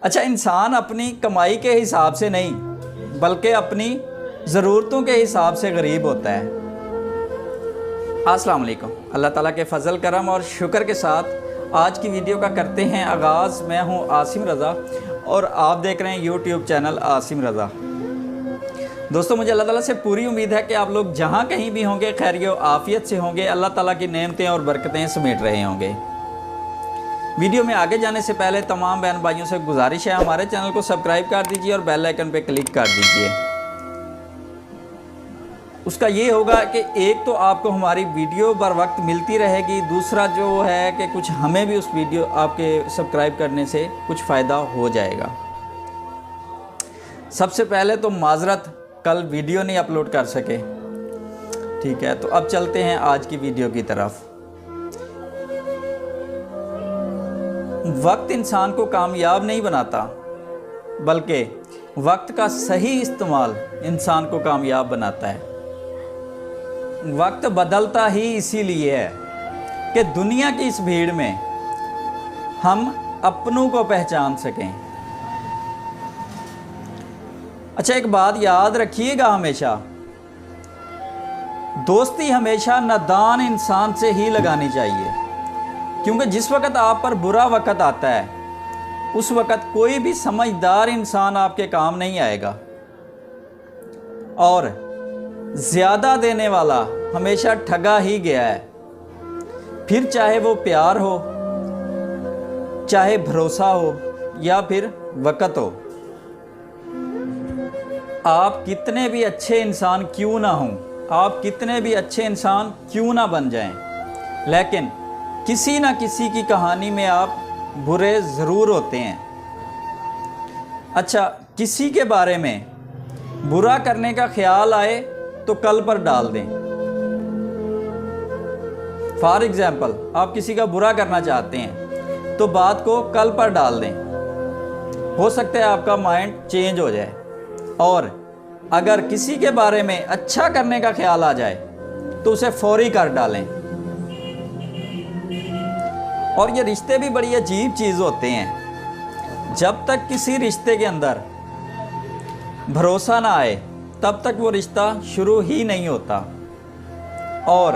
اچھا، انسان اپنی کمائی کے حساب سے نہیں بلکہ اپنی ضرورتوں کے حساب سے غریب ہوتا ہے۔ السلام علیکم۔ اللہ تعالیٰ کے فضل کرم اور شکر کے ساتھ آج کی ویڈیو کا کرتے ہیں آغاز۔ میں ہوں عاصم رضا اور آپ دیکھ رہے ہیں یوٹیوب چینل عاصم رضا۔ دوستو، مجھے اللہ تعالیٰ سے پوری امید ہے کہ آپ لوگ جہاں کہیں بھی ہوں گے خیریت و عافیت سے ہوں گے، اللہ تعالیٰ کی نعمتیں اور برکتیں سمیٹ رہے ہوں گے۔ ویڈیو میں آگے جانے سے پہلے تمام بہن بھائیوں سے گزارش ہے ہمارے چینل کو سبسکرائب کر دیجئے اور بیل آئیکن پہ کلک کر دیجئے۔ اس کا یہ ہوگا کہ ایک تو آپ کو ہماری ویڈیو بر وقت ملتی رہے گی، دوسرا جو ہے کہ کچھ ہمیں بھی اس ویڈیو آپ کے سبسکرائب کرنے سے کچھ فائدہ ہو جائے گا۔ سب سے پہلے تو معذرت، کل ویڈیو نہیں اپلوڈ کر سکے، ٹھیک ہے؟ تو اب چلتے ہیں آج کی ویڈیو کی طرف۔ وقت انسان کو کامیاب نہیں بناتا بلکہ وقت کا صحیح استعمال انسان کو کامیاب بناتا ہے۔ وقت بدلتا ہی اسی لیے ہے کہ دنیا کی اس بھیڑ میں ہم اپنوں کو پہچان سکیں۔ اچھا، ایک بات یاد رکھیے گا ہمیشہ، دوستی ہمیشہ نادان انسان سے ہی لگانی چاہیے، کیونکہ جس وقت آپ پر برا وقت آتا ہے اس وقت کوئی بھی سمجھدار انسان آپ کے کام نہیں آئے گا، اور زیادہ دینے والا ہمیشہ ٹھگا ہی گیا ہے، پھر چاہے وہ پیار ہو، چاہے بھروسہ ہو یا پھر وقت ہو۔ آپ کتنے بھی اچھے انسان کیوں نہ ہوں، آپ کتنے بھی اچھے انسان کیوں نہ بن جائیں، لیکن کسی نہ کسی کی کہانی میں آپ برے ضرور ہوتے ہیں۔ اچھا، کسی کے بارے میں برا کرنے کا خیال آئے تو کل پر ڈال دیں۔ فار ایگزامپل، آپ کسی کا برا کرنا چاہتے ہیں تو بات کو کل پر ڈال دیں، ہو سکتا ہے آپ کا مائنڈ چینج ہو جائے۔ اور اگر کسی کے بارے میں اچھا کرنے کا خیال آ جائے تو اسے فوری کر ڈالیں۔ اور یہ رشتے بھی بڑی عجیب چیز ہوتے ہیں، جب تک کسی رشتے کے اندر بھروسہ نہ آئے تب تک وہ رشتہ شروع ہی نہیں ہوتا، اور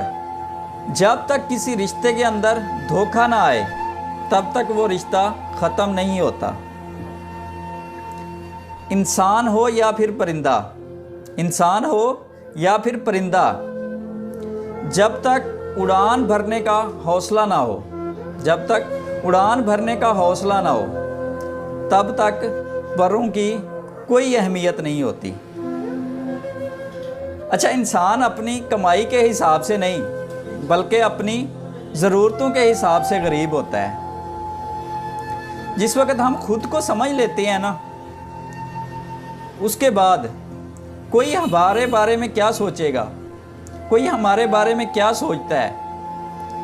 جب تک کسی رشتے کے اندر دھوکہ نہ آئے تب تک وہ رشتہ ختم نہیں ہوتا۔ انسان ہو یا پھر پرندہ، انسان ہو یا پھر پرندہ، جب تک اڑان بھرنے کا حوصلہ نہ ہو، جب تک اڑان بھرنے کا حوصلہ نہ ہو تب تک پروں کی کوئی اہمیت نہیں ہوتی۔ اچھا، انسان اپنی کمائی کے حساب سے نہیں بلکہ اپنی ضرورتوں کے حساب سے غریب ہوتا ہے۔ جس وقت ہم خود کو سمجھ لیتے ہیں نا، اس کے بعد کوئی ہمارے بارے میں کیا سوچے گا، کوئی ہمارے بارے میں کیا سوچتا ہے،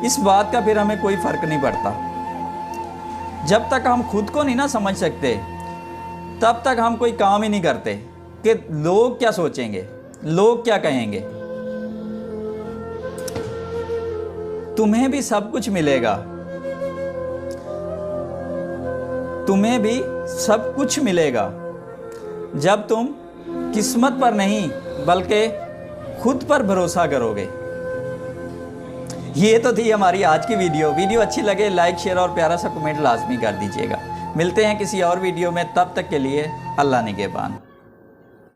اس بات کا پھر ہمیں کوئی فرق نہیں پڑتا۔ جب تک ہم خود کو نہیں نہ سمجھ سکتے تب تک ہم کوئی کام ہی نہیں کرتے کہ لوگ کیا سوچیں گے، لوگ کیا کہیں گے۔ تمہیں بھی سب کچھ ملے گا، تمہیں بھی سب کچھ ملے گا جب تم قسمت پر نہیں بلکہ خود پر بھروسہ کرو گے۔ یہ تو تھی ہماری آج کی ویڈیو اچھی لگے لائک، شیئر اور پیارا سا کمنٹ لازمی کر دیجیے گا۔ ملتے ہیں کسی اور ویڈیو میں، تب تک کے لیے اللہ نگہبان۔